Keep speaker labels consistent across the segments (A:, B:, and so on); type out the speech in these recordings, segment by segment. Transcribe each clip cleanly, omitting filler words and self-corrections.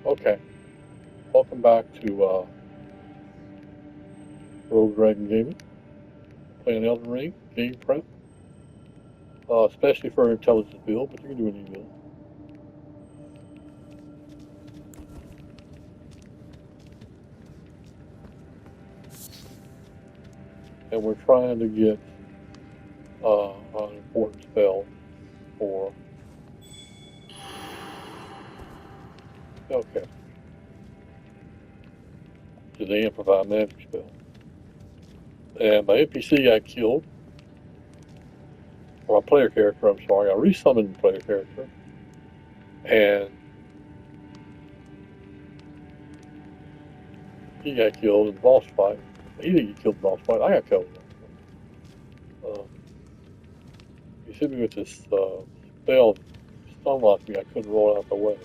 A: Okay, welcome back to Rogue Dragon Gaming. Playing Elden Ring, game prep, especially for an intelligence build, but you can do any build. And we're trying to get an important spell for. Okay, to the Amplified Magic spell. And my NPC got killed. Or my player character, I'm sorry. I resummoned the player character. And he got killed in the boss fight. He didn't get killed in the boss fight. I got killed in the boss fight. He hit me with this spell, stun locked me. I couldn't roll out the way.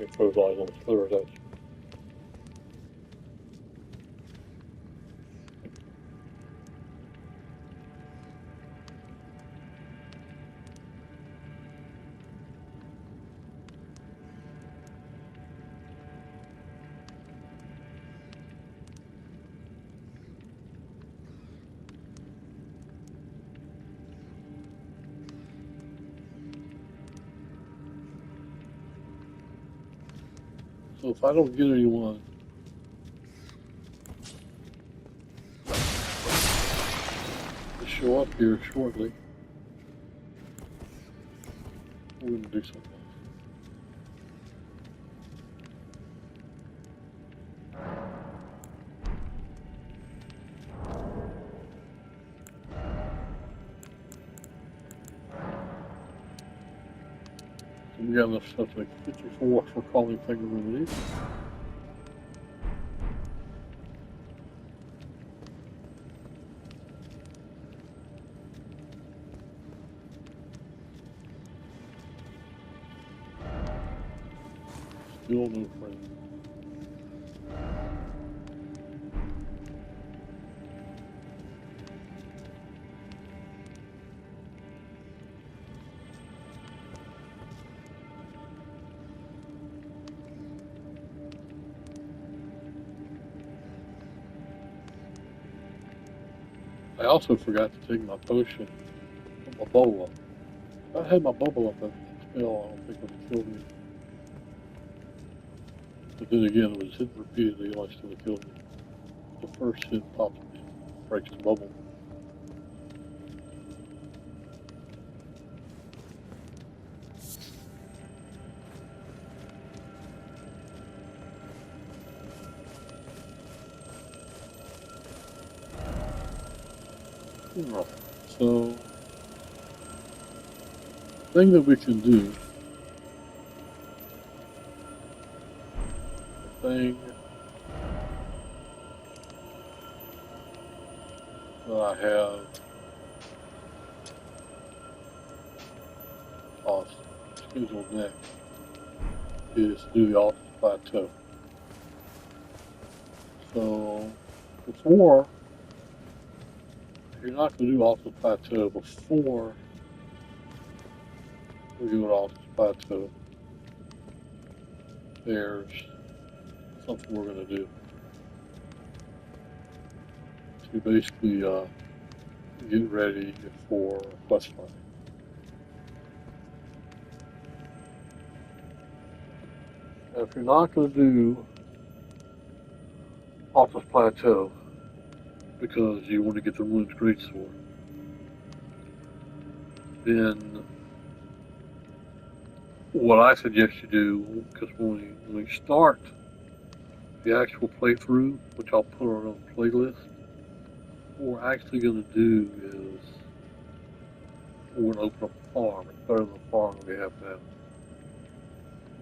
A: It froze eyes on the slivers edge. So if I don't get anyone to show up here shortly, we're going to do something else. So we got enough stuff to make 54 for calling finger remedies. Still no friend. I also forgot to take my potion, put my bubble up. If I had my bubble up, that spell, I don't think it would have killed me. But then again, it was hit repeatedly, it still would have killed me. The first hit pops me, breaks the bubble. Right. So, the thing that we can do, the thing that I have scheduled next is to do the Altus Plateau. So, before, you're not going to do Altus Plateau before we do an Altus Plateau. There's something we're going to do to basically get ready for quest line. Now, if you're not going to do Altus Plateau because you want to get the Ruin's Greatsword, then what I suggest you do, because when we start the actual playthrough, which I'll put on a playlist, what we're actually going to do is we're going to open up a farm. It's better than the farm we have now.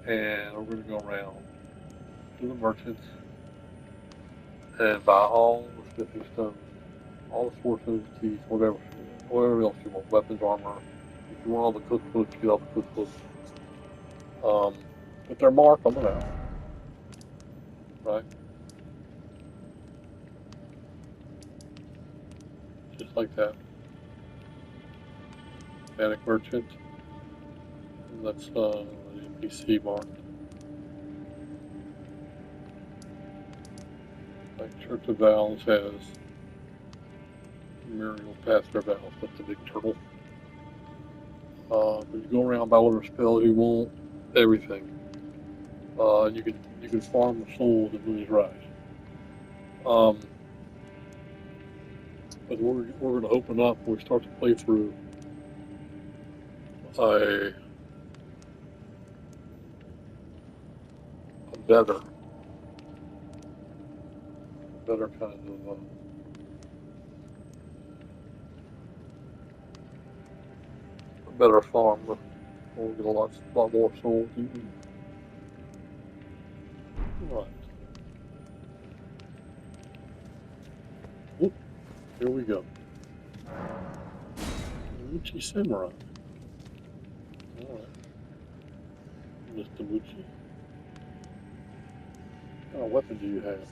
A: And we're going to go around to the merchants and buy all the smithing stones, all the swordsman's teeth, whatever else you want, weapons, armor. If you want all the cookbooks, get all the cookbooks. But they're marked on the map, right? Just like that. Panic merchant. And that's the NPC mark. Like Church of Valves has Muriel past their valve, that's the big turtle. But you go around by order spells, you want everything. You can farm the souls at Moon's Rise. But we're going to open up when we start to play through a better kind of a better farm. We'll get a lot more souls eaten. Right. Whoop, here we go. Uchi Samurai. Alright. Mr. Uchi. What kind of weapon do you have?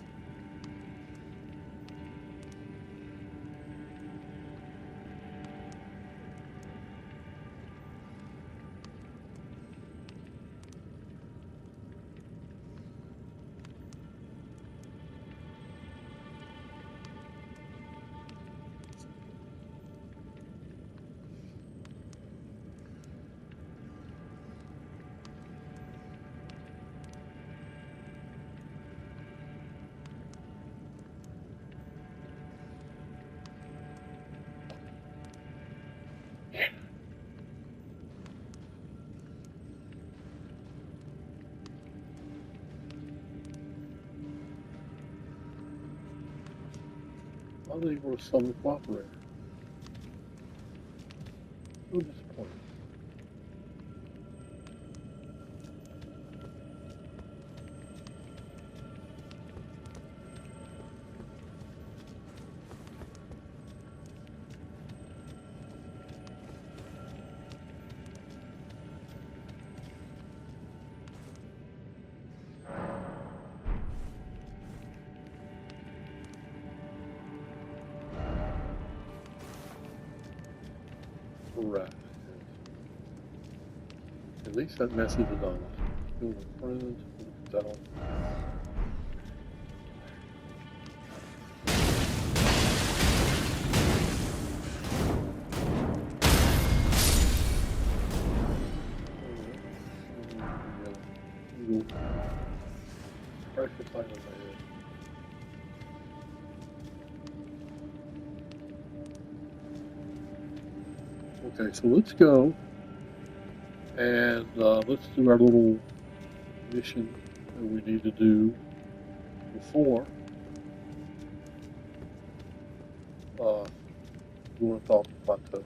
A: I think we're some cooperator. So disappointed. Right. At least that message is on us. Feel the friends, look down. Pressure time in my head. Okay, so let's go and let's do our little mission that we need to do before going off the plateau.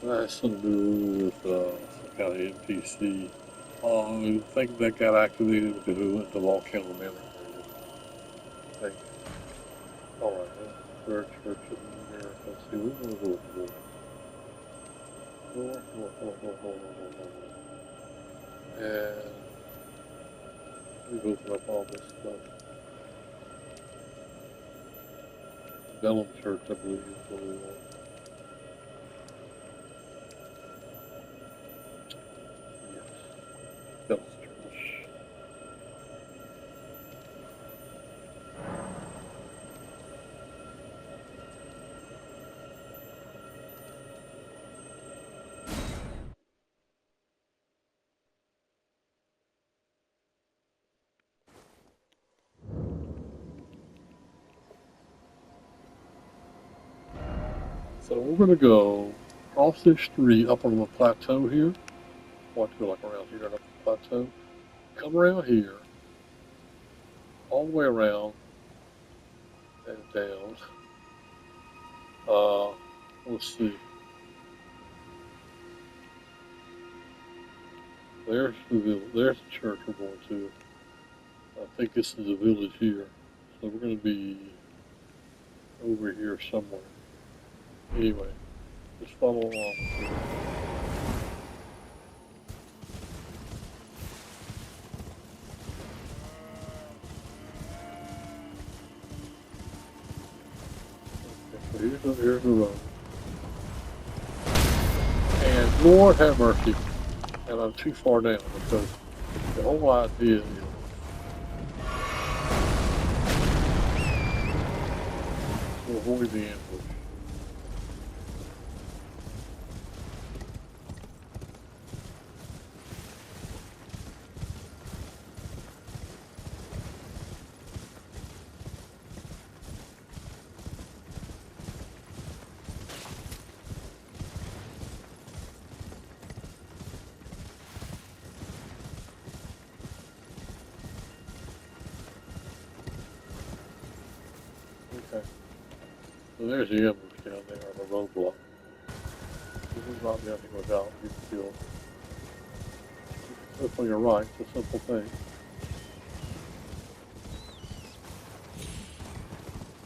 A: So that has something to do with some kind of NPC. I think that got activated because we went to Volcano Manor. I think. Alright, Church of America. Let's see, we're going to go with and we've opened up all this stuff. Bellum Church, I believe, is what we want. Yes. Bellum Church. So we're going to go across this street up on the plateau here. I want to go like around here and up the plateau. Come around here, all the way around and down. Let's see. There's the church we're going to. I think this is the village here. So we're going to be over here somewhere. Anyway, Just follow along with me. Okay, so here's the road. And Lord have mercy, and I'm too far down because the whole idea is to avoid the ambush. Okay, so there's the ambush down there, or the roadblock. You can drop down here without getting killed. You can flip on your right, it's a simple thing.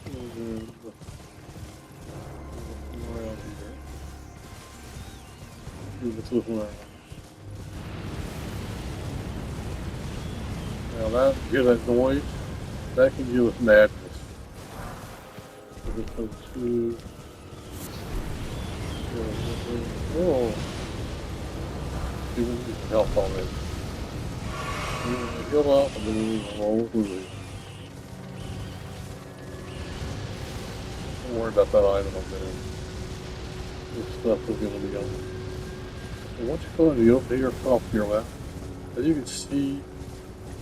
A: And then come around here. Do the flip around. Now that, hear that noise? That can give us madness. So this goes to, oh, see, we need some help already. We're going to heal up and then we're going to roll through it. Don't worry about that item up there. This stuff is going to be on it. And once you go into the open here, off to your left, as you can see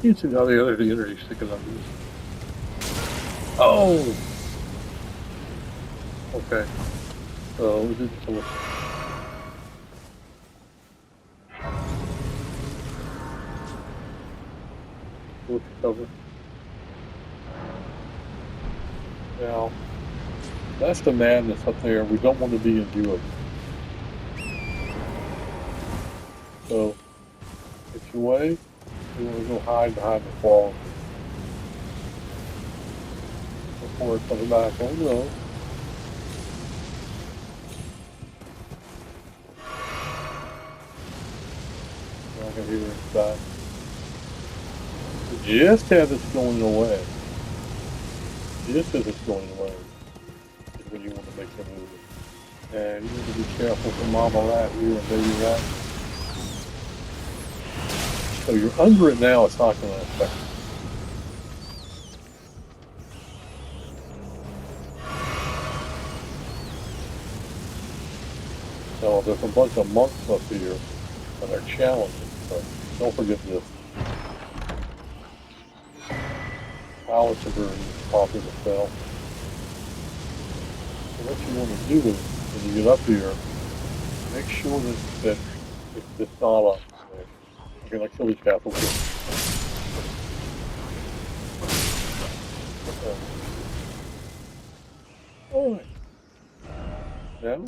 A: how the other energy sticking up is. Oh! Okay. So we didn't kill us. Look at cover. Now, that's the madness up there. We don't want to be in view of it. So, get your way. We want to go hide behind the wall before it comes back. Oh no. I can hear it back. Just as it's going away. Just as it's going away is when you want to make the move. And you need to be careful for Mama Rat here and Baby Rat. So you're under it now, it's not going to affect you. So there's a bunch of monks up here and they're challenging, so don't forget this. Alex are very popular spell. So what you want to do is, when you get up here, make sure that it's not up there. Okay, like kill these castles here. Alright. Now,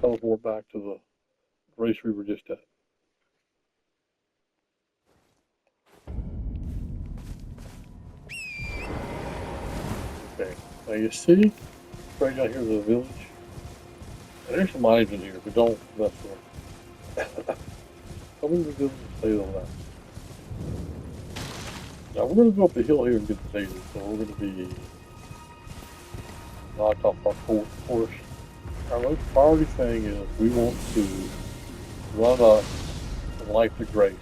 A: teleport back to the race we were just at. Okay, now you see, right down here is the village. And there's some mines in here, but don't mess with them. Come in the village and stay on that. Now we're going to go up the hill here and get the data, so we're going to be knocked off our course. Our most priority thing is we want to run up and light the grace,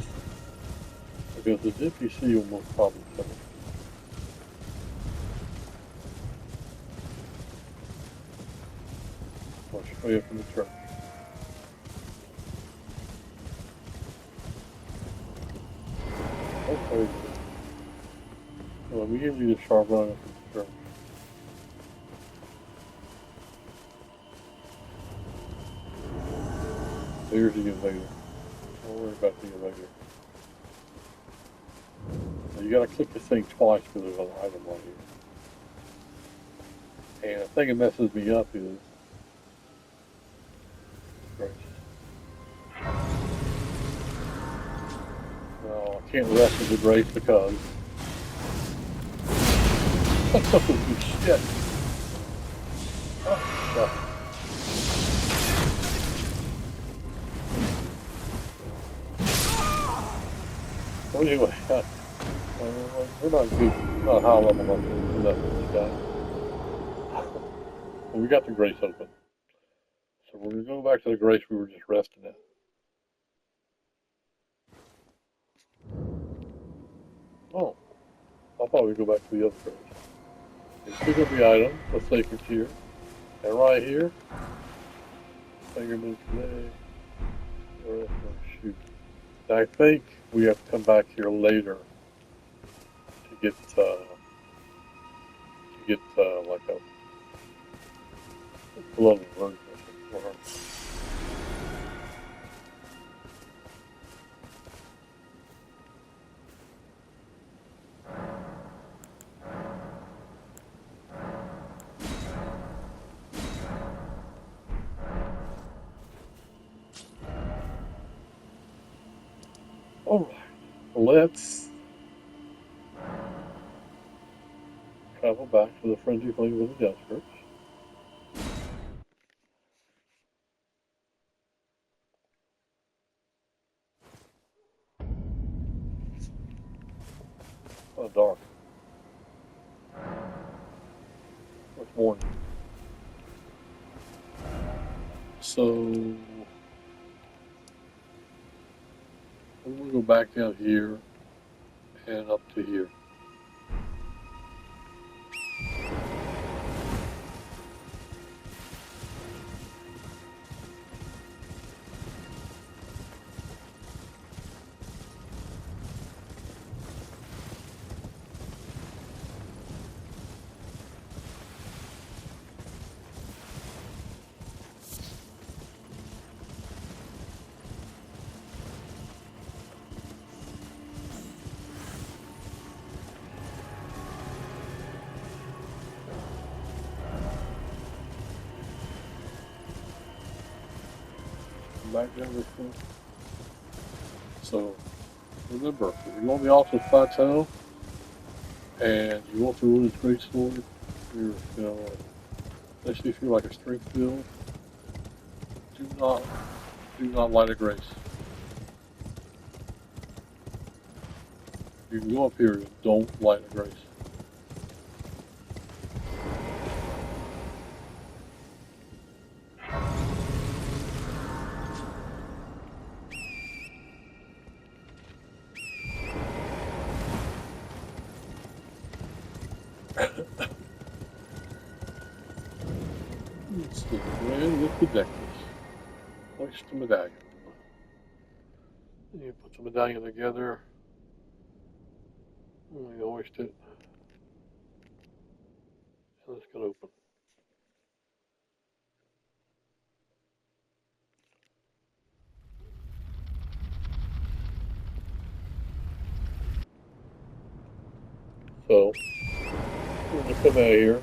A: because the DPC will most probably kill us. I'll show you from the church. Okay. Well, we give you the sharp run up from the church. There's the invader. Don't worry about the invader. Now you gotta click this thing twice because there's an item on here. And the thing that messes me up is grace. No, I can't rest with the grace because that's something to shit. Oh, God. Anyway, we're not good, not high level enough to do that with this guy. But we got the Grace open. So we're going to go back to the Grace we were just resting at. Oh, I thought we'd go back to the other Grace. Okay, pick up the item, the sacred tier. And right here, fingerman today. Shoot. I think we have to come back here later to get like a blood version for her. Alright, let's travel back to the Frenzy Flame with the Desperate. Oh, dark. It's morning. So, I'm going to go back down here and up to here. Back down this way. So, remember, if you're on the Altus Plateau and you want to rule this great sword, you're gonna, especially if you're like a strength build, do not light a grace. You can go up here and don't light a grace. Let's see, and lift the necklace. Hoist the medallion. You put the medallion together. And you hoist it. And it's going to open. So, we're going to come out of here.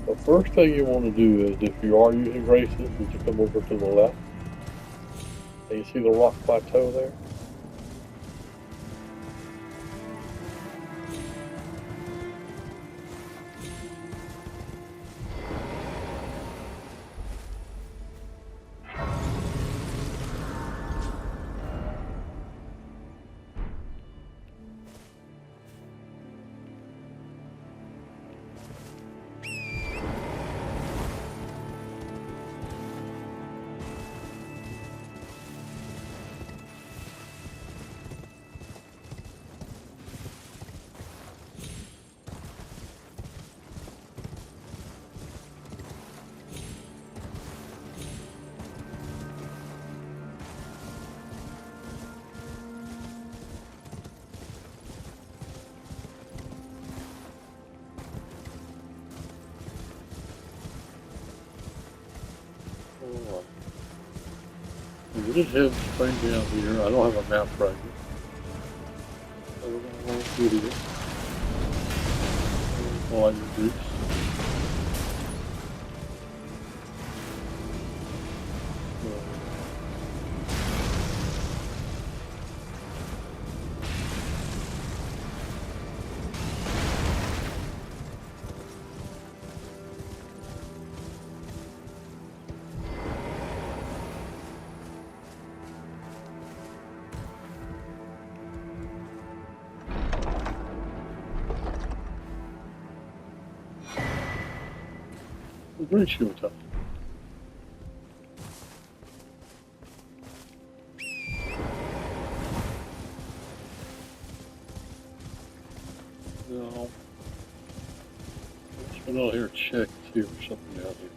A: The first thing you want to do is, if you are using graces, is to come over to the left. And you see the rock plateau there? We just have straight down here. I don't have a map right here. So we're going to run through here. All your groups. Great shield time. No. Let's go out here and check, see if there's something down here.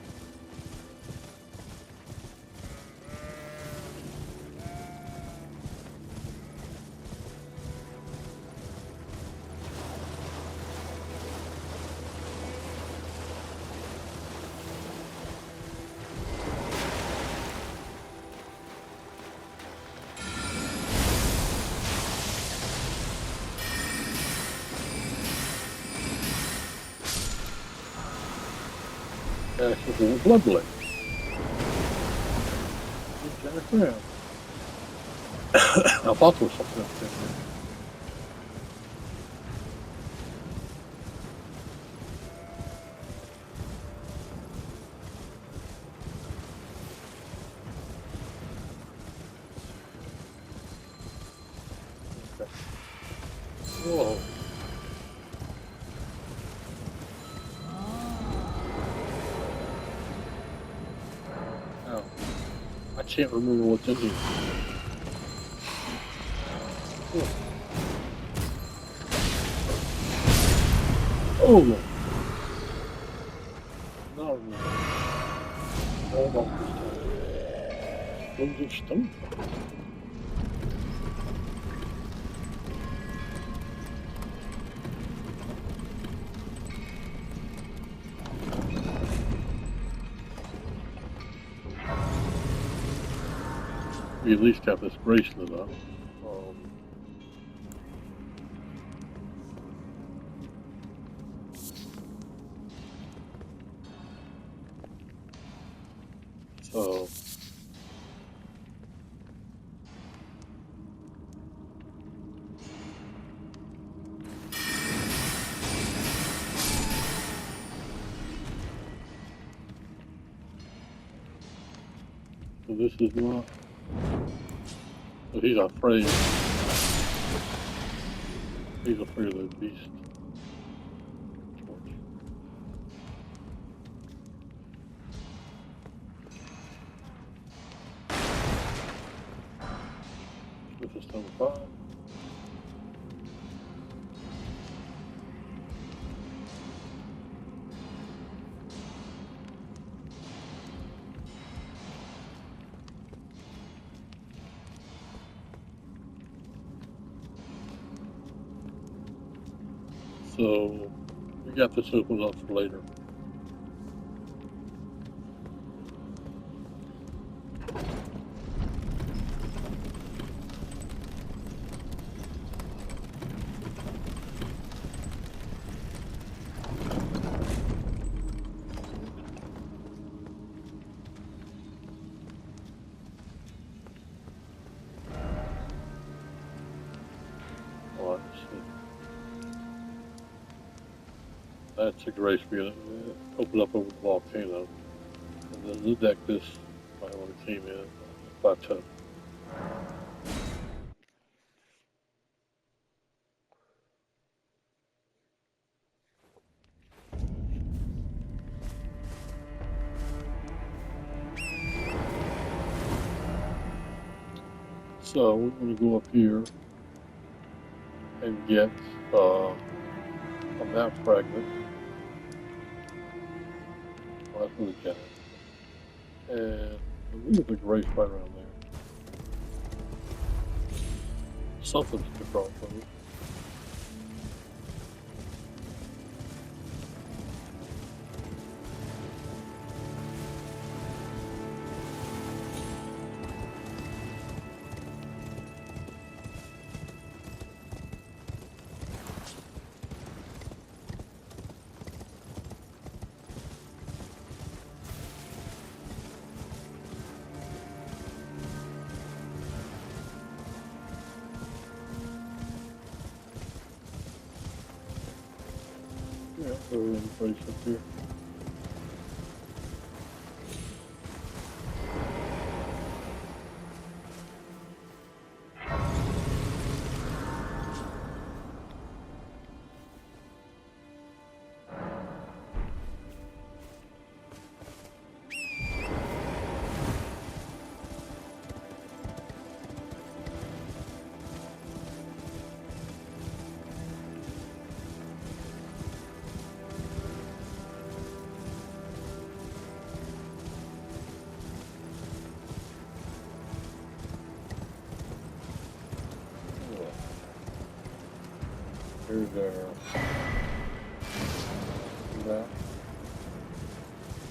A: Access to the blood lake. Jack around. I thought there was something up there. Okay. Whoa. Oh. I can't remember what's in here. Oh no. No, no. Hold on this time. Those are stone. We at least have this bracelet up. So this is not. So he's afraid. He's afraid of the beast. This is number 5. So we got this opened up for later. Alright, so that's a grace being opened up over the volcano. And then the deck this when it came in plateau. So we're going to go up here and get a map fragment. Well, that's really good. And I believe there's a grace right around there. Something's to cross over. Yeah, so we're in the place up here. Here's their map.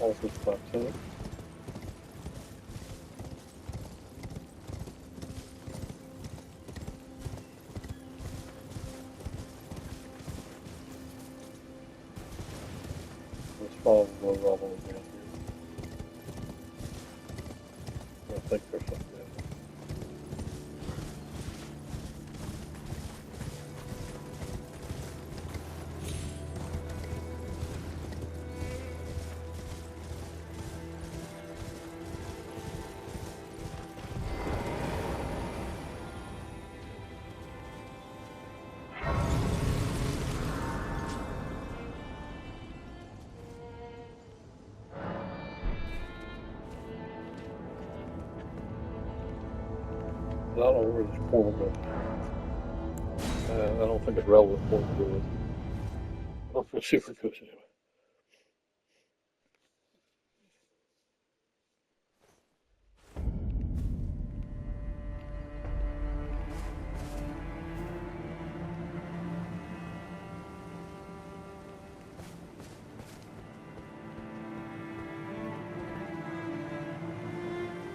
A: Also plateau. Let's follow the low level again here. I think there's something in there. I don't know where this portal goes. I don't think it's relevant for what it is. I'm gonna see where it goes anyway.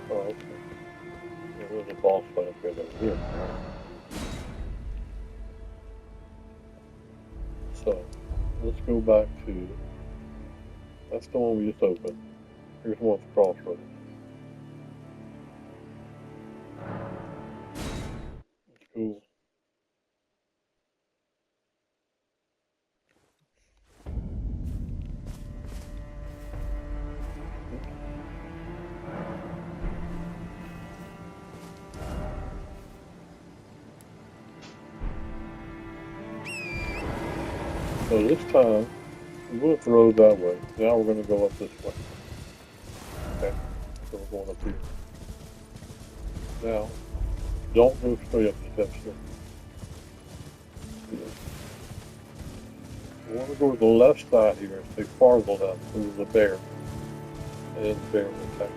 A: Oh, okay. Yeah, there's a boss fight up here. Here. So, let's go back to, that's the one we just opened. Here's one at the crossroads. Let's go. So this time, we went the road that way. Now we're going to go up this way. Okay, so we're going up here. Now, don't go straight up the steps here. We want to go to the left side here and stay far to the left. There's a bear. And then the bear will attack us.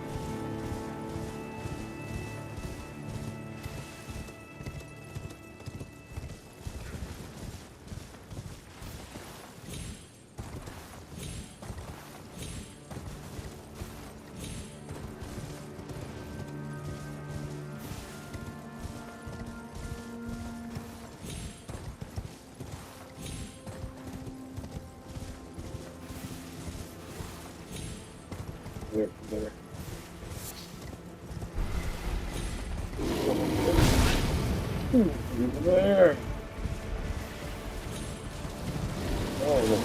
A: There. He's there. Oh, look.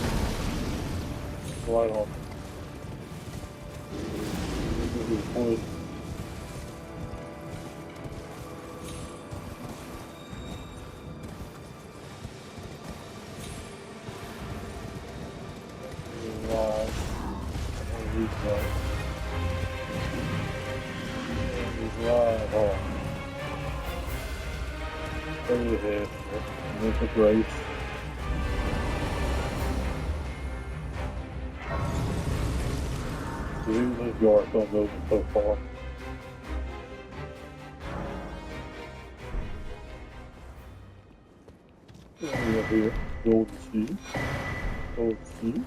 A: Right on. This is point. Right. He's right on. Over the head. There's a grace. Even those yards don't go so far. We have here golden seed. Golden seed.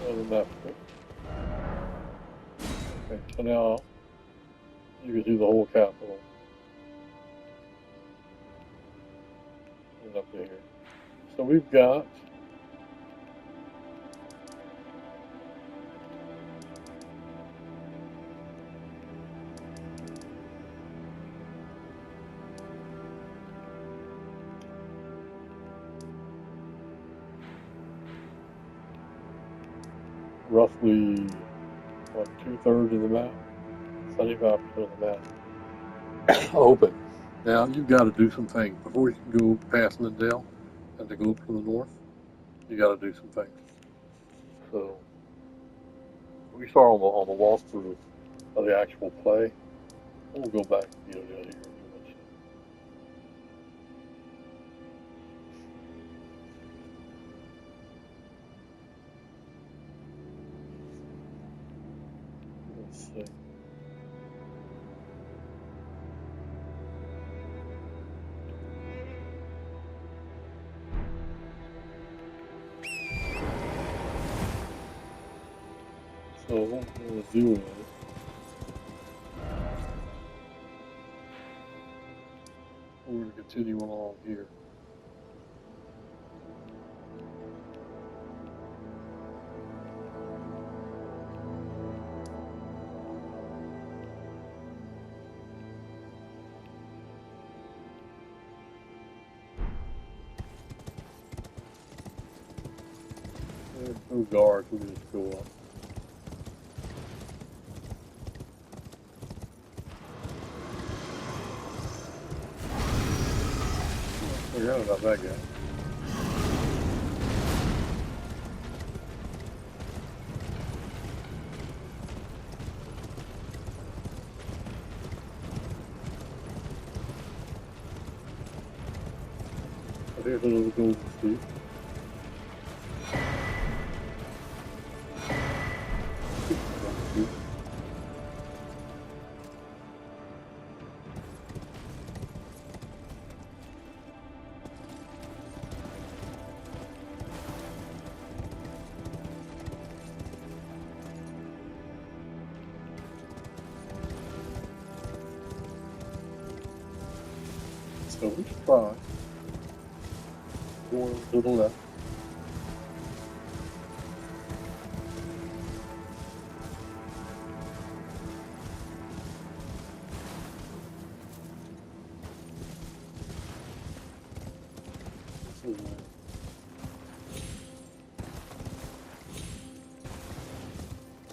A: And that's it. Okay, so now you can see the whole capital. And up to here. So we've got roughly, what, 2/3 of the map? 75% of the map open. Now you've got to do some things before you can go past Lindell and to go up to the north. You got to do some things. So we start on the walkthrough of the actual play. We'll go back to the other here. Let's see. So what I'm going to do is we're going to continue along here. There's no guards, we can just go up. Forgot about that guy. But here's another golden sheep. So we should try going to the left.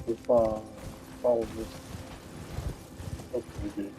A: Let's follow this up to the gate.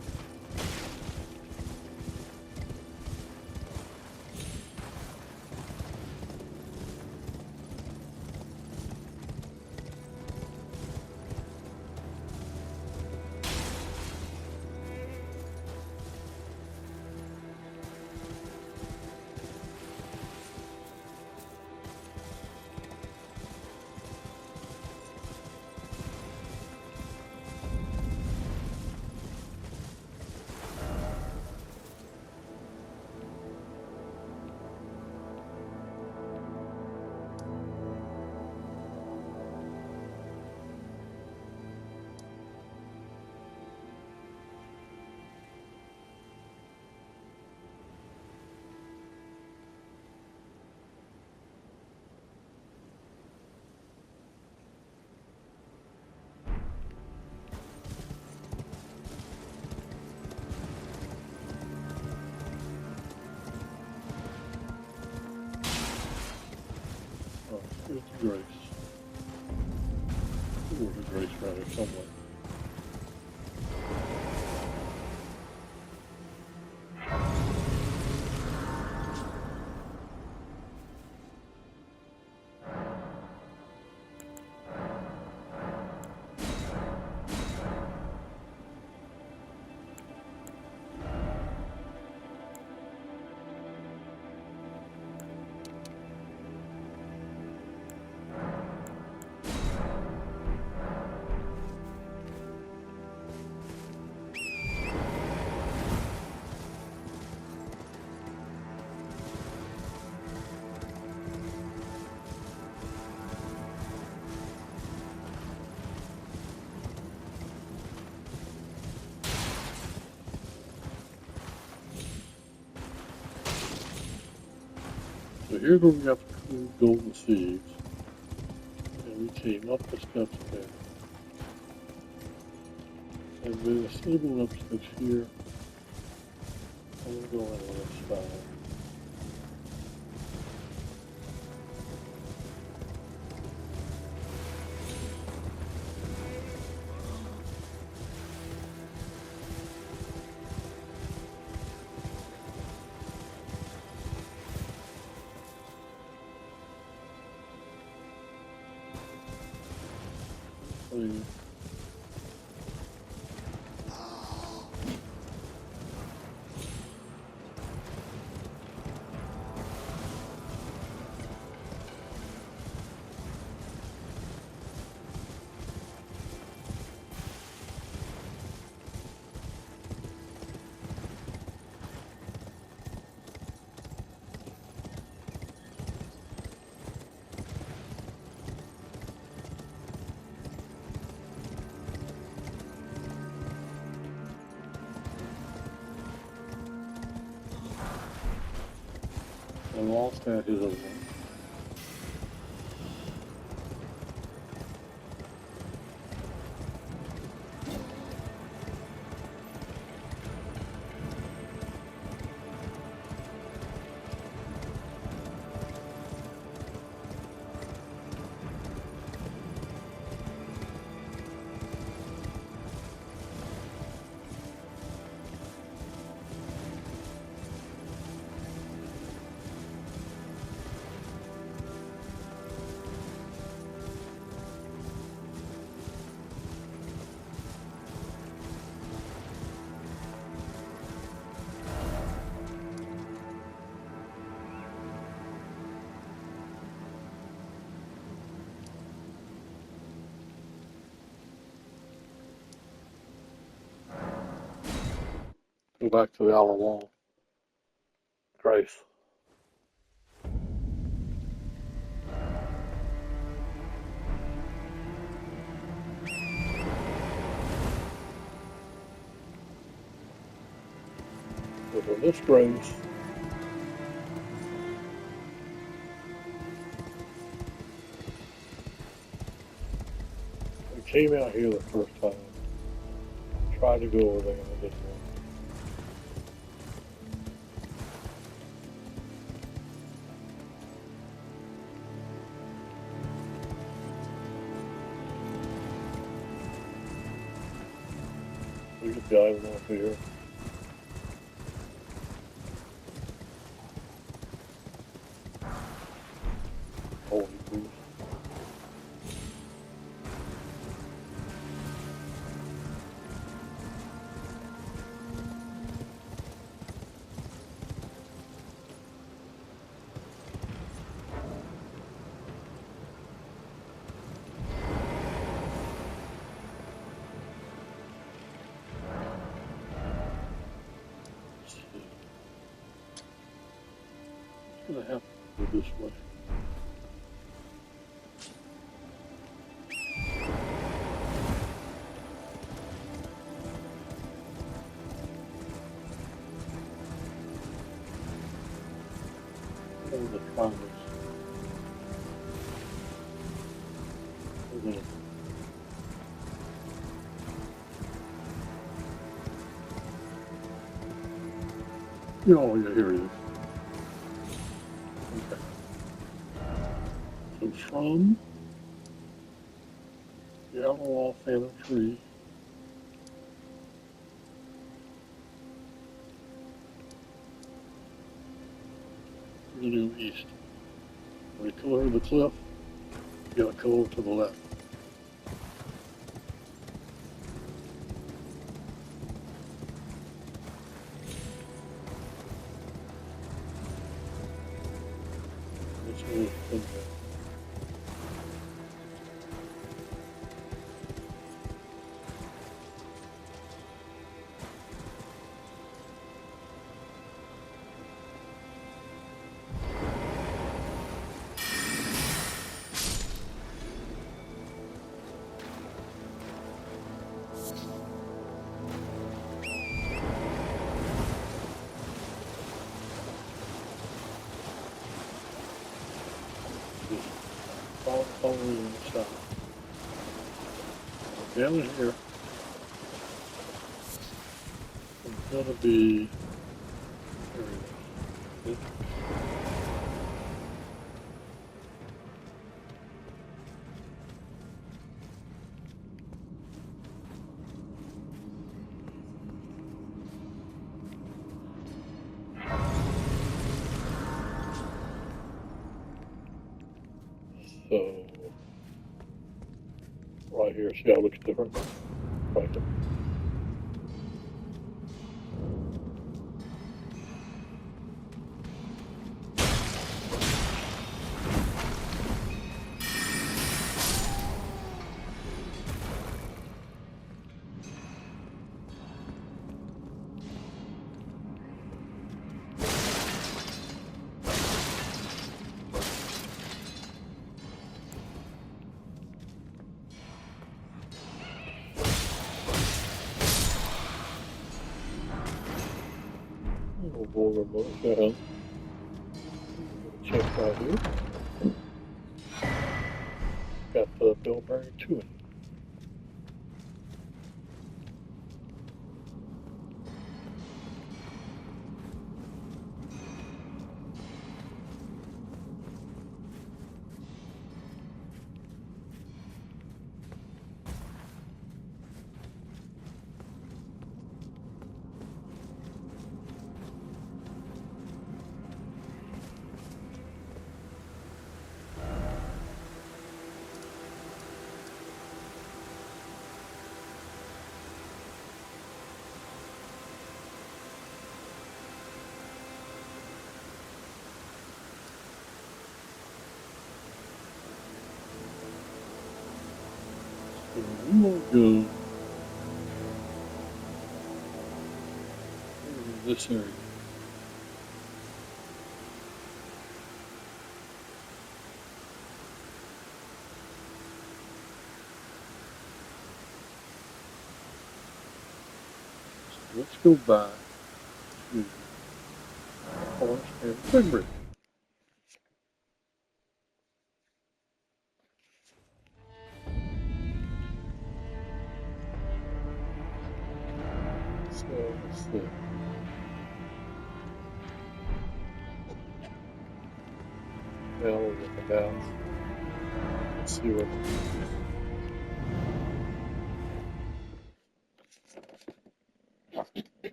A: Oh, here's the grace. There's a grace around here somewhere. So here's where we got the golden seeds. And we came up the steps there. And then a stable up steps here. And we'll go on the left side. See. lost that his other one. Go back to the outer wall. Grace. So this Grace. We came out here the first time. Tried to go over there and it didn't work. We just got him off here. Holy boost. It's gonna have to go this way. Over the triangles. We're gonna oh, yeah, here it is. Okay. So from the outer wall phantom tree, we're going to do east. When you come over the cliff, you got to go over to the left. Let's move in there. Follow the side. Down in here, it's going to be, there it is. So, right here, see how it looks different? Right there. Oh, boy, remote, right here. Got the bill bearing 2 in it. So we will go over to this area. So let's go back to Orange and Big Bridge. So let's see. Now we're looking down. Let's see what it is.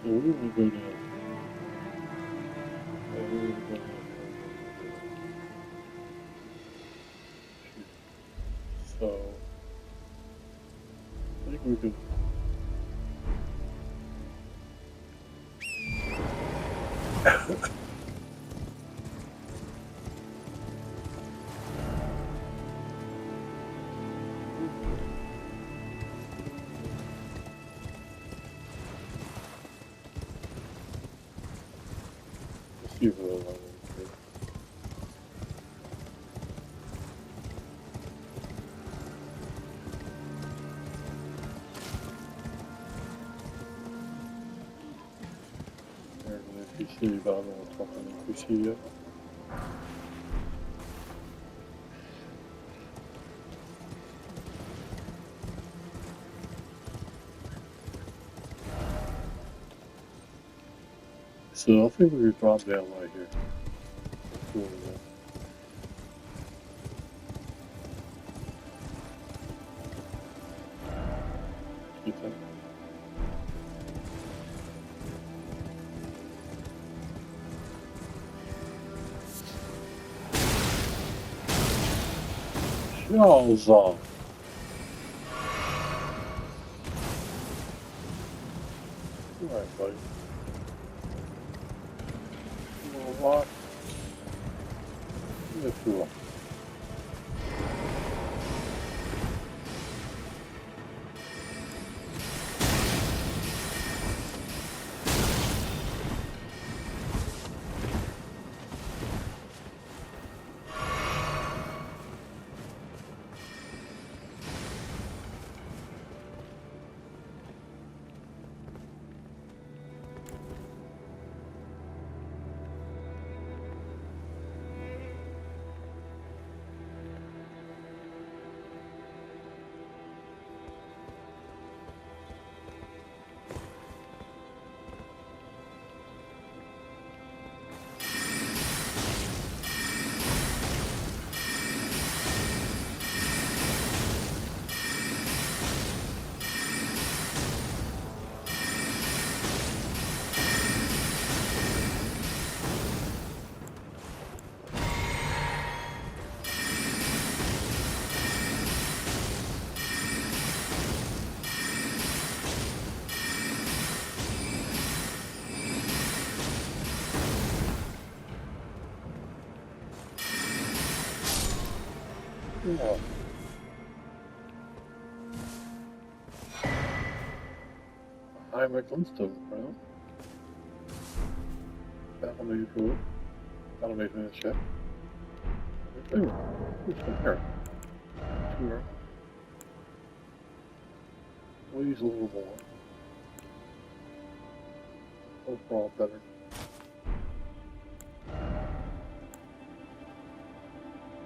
A: So we will go down. So I think we can. Let's see if we'll allow it. There's an NPC, but I don't want to talk to an NPC yet. So I think we could drop down right here. Cool, yeah. You think? Shells off. Alright, buddy. You know what? Yes, you are. Yeah. High Glintstone, right? That'll make it cool. That'll make it in the chat. Anyway, let's compare it to her. We'll use a little more. Overall better.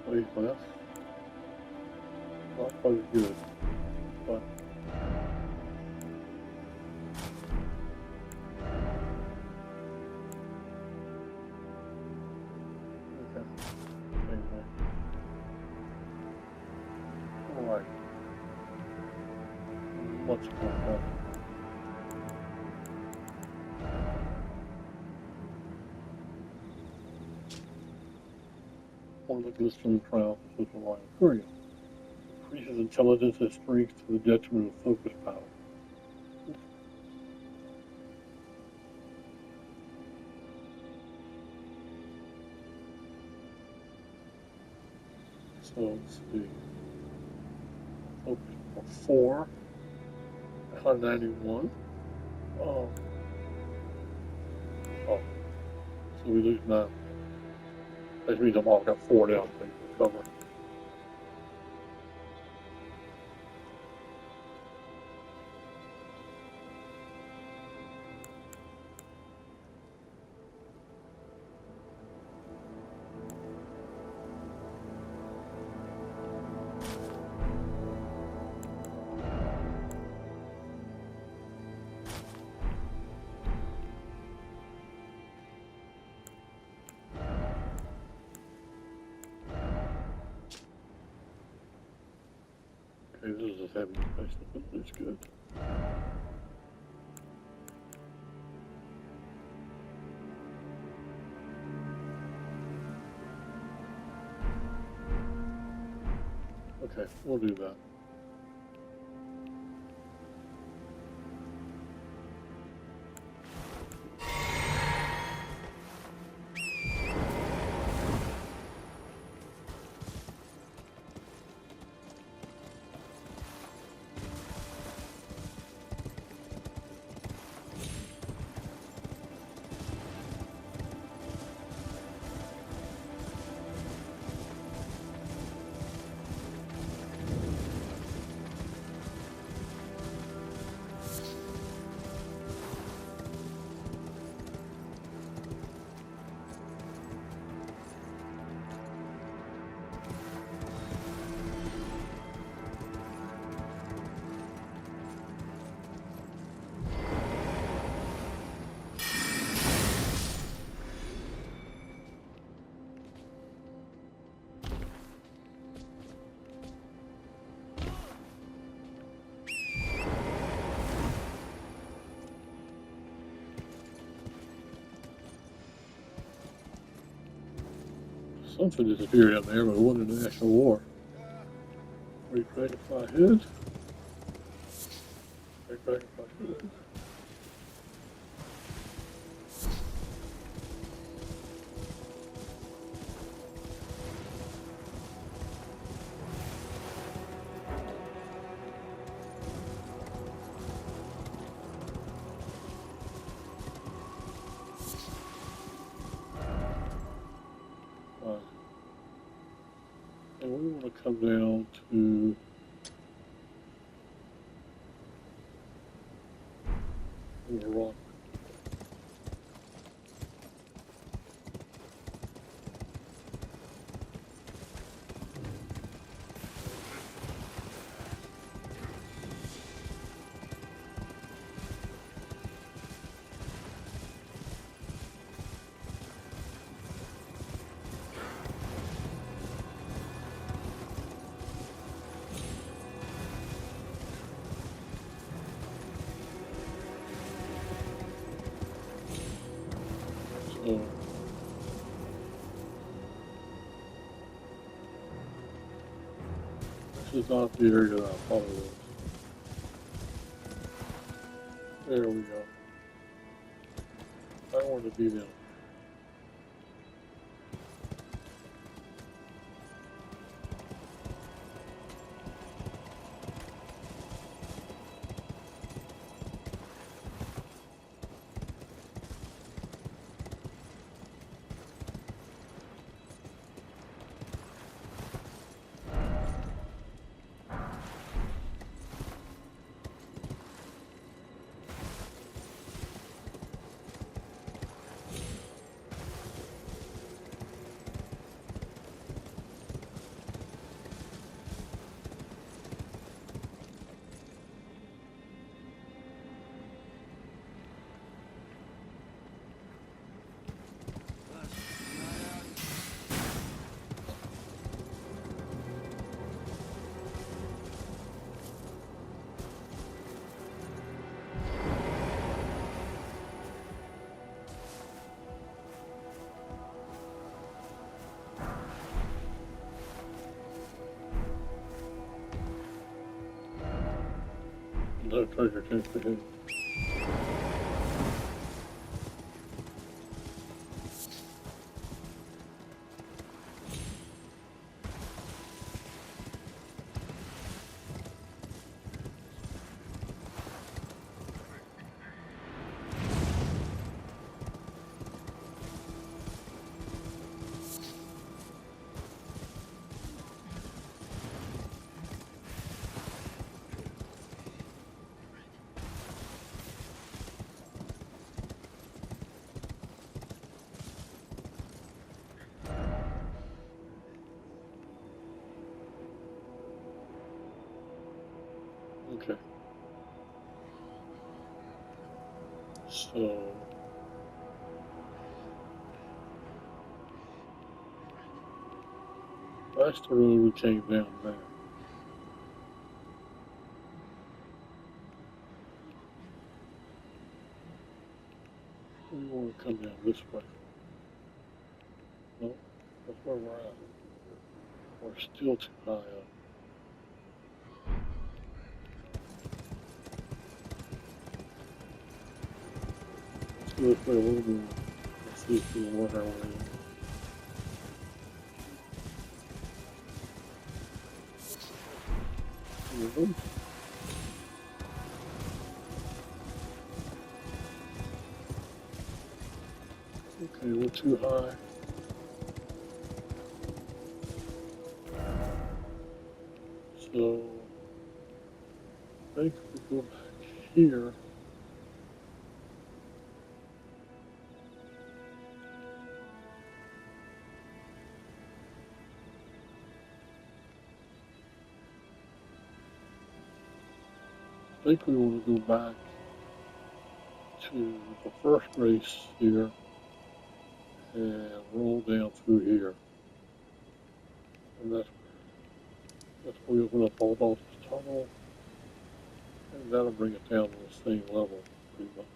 A: We'll use less. Not quite as good, but okay. Anyway. Alright. Much more better. One of the glycerin trials is a line of courier. Increases intelligence and strength to the detriment of focus power. So let's see. Focus power 4. 191. Oh. So we lose 9. That means I've all got 4 down to recover. Okay, this is a heavy space, but it's good. Okay, we'll do that. Something disappeared out there, but it wasn't an actual war. Great dragonfly head. Great dragonfly head. And we want to come down to the rock. So this is not the area that I thought it was. There we go. I want to be there. No treasure chest for him. Okay. So that's the road we came down there. We want to come down this way. No, that's where we're at. We're still too high up. Let's go this way a little more. Let's see if we can work our way in. Okay, we're too high. So I think if we go back here, I think we want to go back to the first race here and roll down through here. And that's where we open up all this tunnel, and that'll bring it down to the same level, pretty much.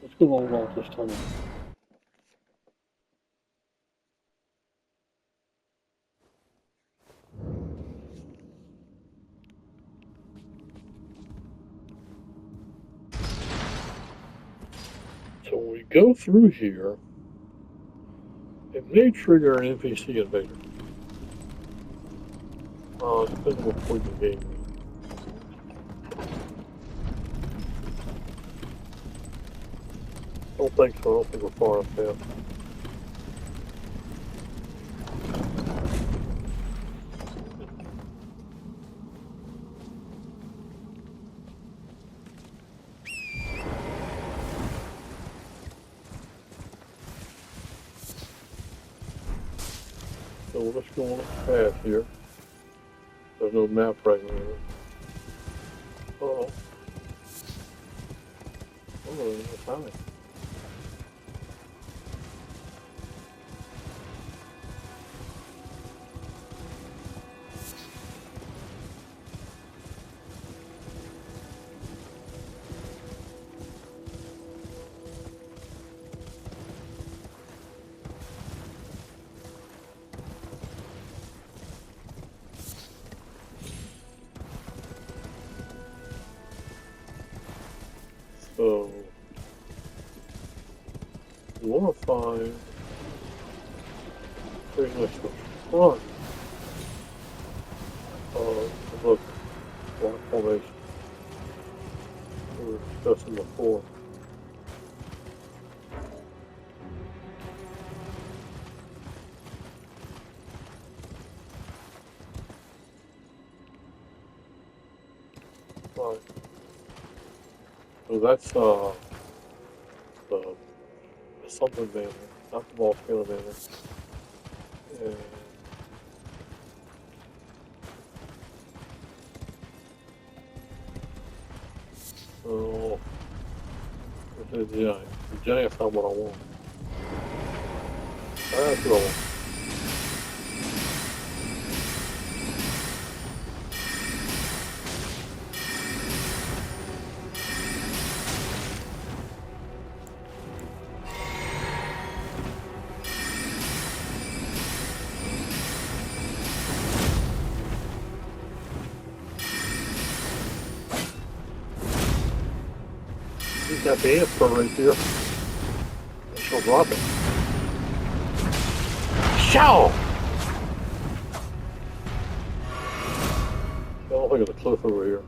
A: Let's go all this tunnel. So when we go through here, it may trigger an NPC invader. Depending on what point the game is. I don't think so. I don't think we're far up there. So let's go on the path here. There's no map fragment. Uh-oh. Oh, that's high. So we want to find pretty much the front of the block formation we were discussing before. Right. So that's the something banner, not the volcano banner. And so this is the giant. The giant's not what I want. That's what I want. He's got the answer right there. She'll drop it.
B: Show!
A: I don't think it's a cliff over here.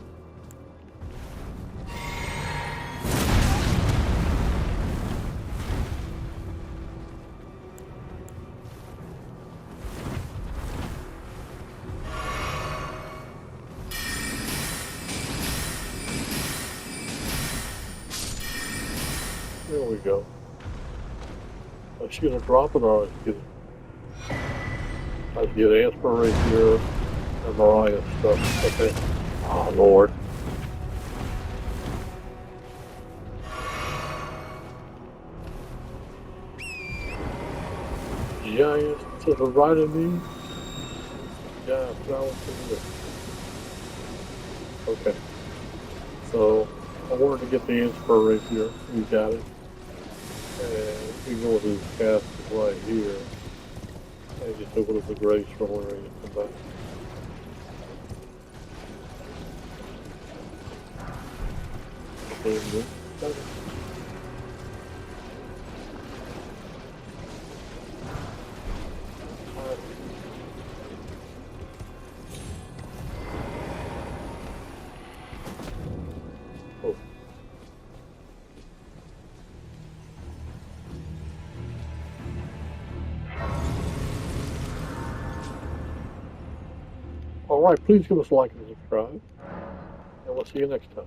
A: There we go. Is she gonna drop it or I get answer right here and Mariah stuff. Okay. Oh Lord. Giant to the right of me. Yeah, that was pretty good. Okay. So I wanted to get the answer right here. We got it. And we can go with this cast right here. And just open up the grace from where you come back. Oh. All right, please give us a like and subscribe, and we'll see you next time.